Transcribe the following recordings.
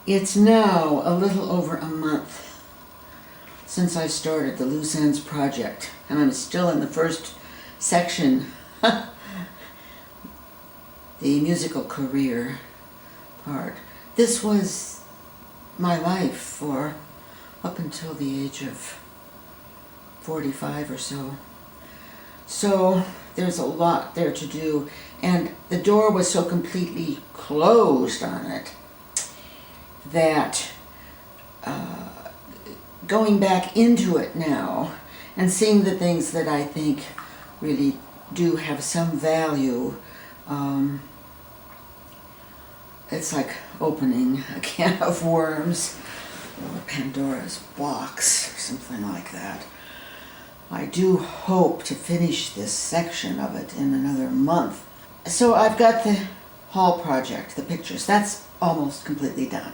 It's now a little over a month since I started the Loose Ends project, and I'm still in the first section, the musical career part. This was my life for up until the age of 45 or so. So there's a lot there to do, and the door was so completely closed on it that going back into it now and seeing the things that I think really do have some value, it's like opening a can of worms or Pandora's box or something like that. I do hope to finish this section of it in another month. So I've got the hall project, the pictures, that's almost completely done.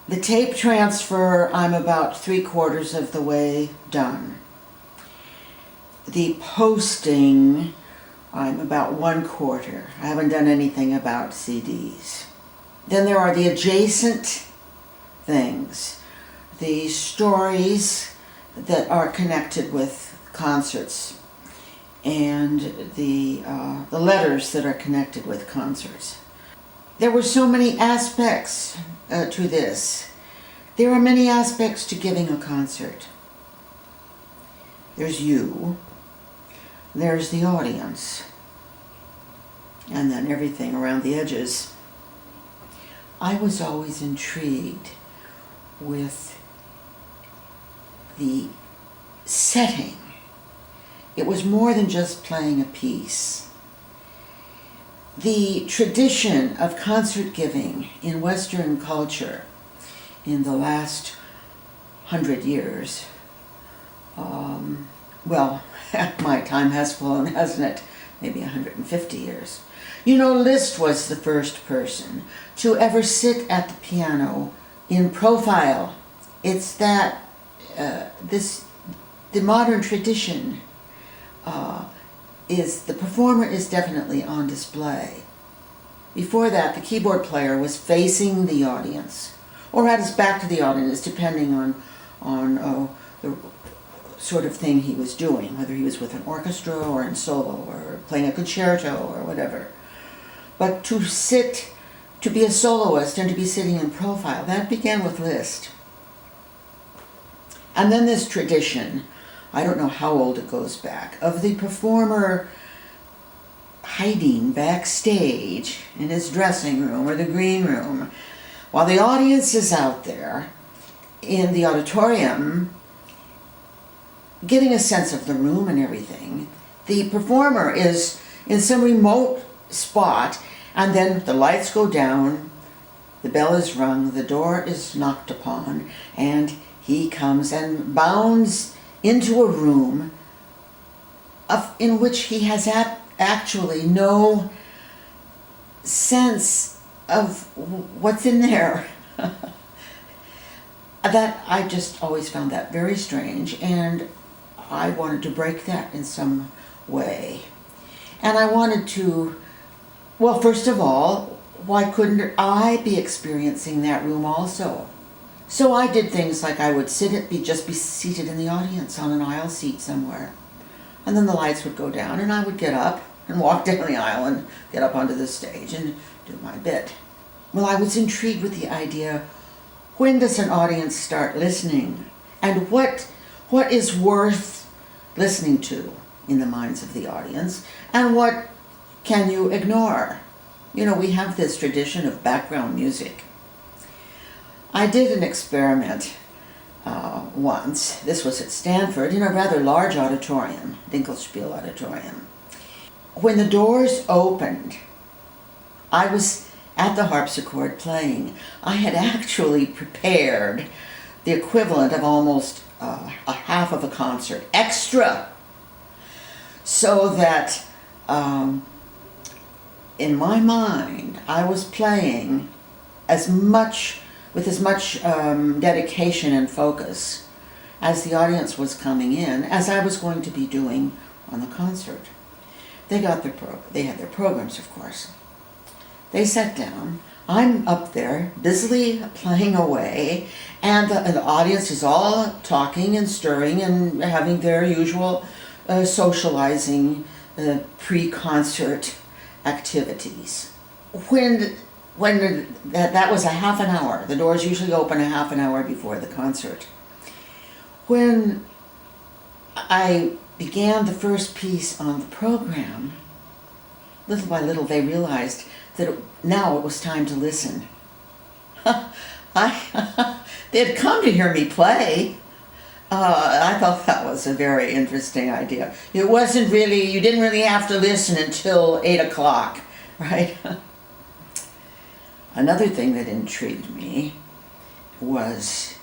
The tape transfer, I'm about 3/4 of the way done. The posting, I'm about 1/4. I haven't done anything about CDs. Then there are the adjacent things, the stories that are connected with concerts, and the letters that are connected with concerts. There were so many aspects to this. There are many aspects to giving a concert. There's you, there's the audience, and then everything around the edges. I was always intrigued with the setting. It was more than just playing a piece. The tradition of concert giving in Western culture in the last 100 years, well, my time has flown, hasn't it? Maybe 150 years. You know, Liszt was the first person to ever sit at the piano in profile. It's that the modern tradition is the performer is definitely on display. Before that, the keyboard player was facing the audience, or had his back to the audience, depending on the sort of thing he was doing, whether he was with an orchestra or in solo or playing a concerto or whatever. But to be a soloist and to be sitting in profile, that began with Liszt. And then this tradition, I don't know how old it goes back, of the performer hiding backstage in his dressing room or the green room while the audience is out there in the auditorium getting a sense of the room and everything. The performer is in some remote spot, and then the lights go down, the bell is rung, the door is knocked upon, and he comes and bounds into a room in which he has actually no sense of what's in there. That I just always found that very strange, and I wanted to break that in some way. And I wanted to, well, first of all, why couldn't I be experiencing that room also? So I did things like I would just be seated in the audience on an aisle seat somewhere. And then the lights would go down and I would get up and walk down the aisle and get up onto the stage and do my bit. Well, I was intrigued with the idea, when does an audience start listening? And what is worth listening to in the minds of the audience? And what can you ignore? You know, we have this tradition of background music. I did an experiment once. This was at Stanford in a rather large auditorium, Dinkelspiel Auditorium. When the doors opened, I was at the harpsichord playing. I had actually prepared the equivalent of almost a half of a concert extra, so that in my mind I was playing with as much dedication and focus as the audience was coming in as I was going to be doing on the concert. They had their programs, of course. They sat down. I'm up there busily playing away, and the audience is all talking and stirring and having their usual socializing pre-concert activities. When that was a half an hour. The doors usually open a half an hour before the concert. When I began the first piece on the program, little by little they realized that now it was time to listen. They had come to hear me play. I thought that was a very interesting idea. It wasn't really, you didn't really have to listen until 8 o'clock, right? Another thing that intrigued me was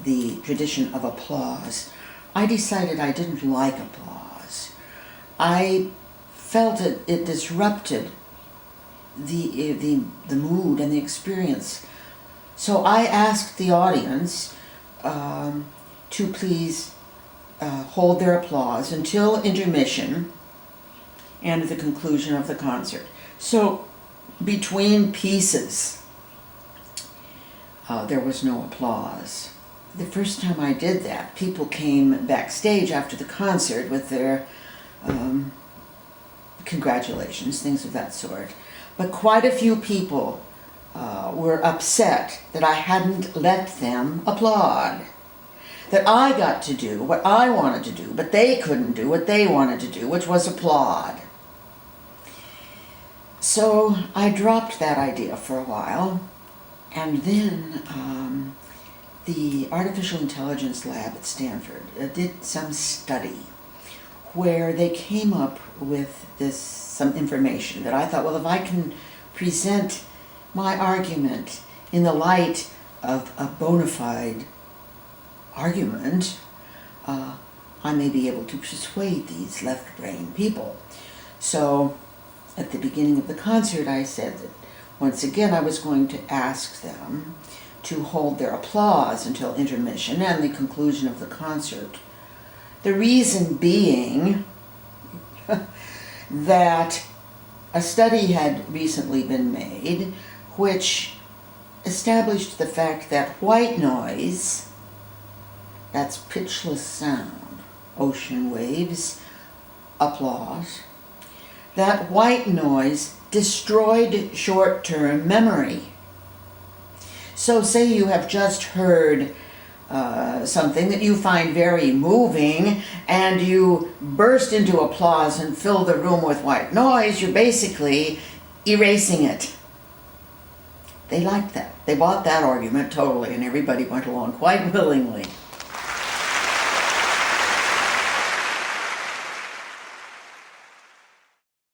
the tradition of applause. I decided I didn't like applause. I felt it disrupted the mood and the experience. So I asked the audience to please hold their applause until intermission and the conclusion of the concert. So between pieces, there was no applause. The first time I did that, people came backstage after the concert with their congratulations, things of that sort. But quite a few people were upset that I hadn't let them applaud. That I got to do what I wanted to do, but they couldn't do what they wanted to do, which was applaud. So I dropped that idea for a while, and then the Artificial Intelligence Lab at Stanford did some study where they came up with some information that I thought, well, if I can present my argument in the light of a bona fide argument, I may be able to persuade these left-brain people. So at the beginning of the concert, I said that once again I was going to ask them to hold their applause until intermission and the conclusion of the concert. The reason being that a study had recently been made which established the fact that white noise, that's pitchless sound, ocean waves, applause, that white noise destroyed short-term memory. So say you have just heard something that you find very moving and you burst into applause and fill the room with white noise, you're basically erasing it. They liked that. They bought that argument totally, and everybody went along quite willingly.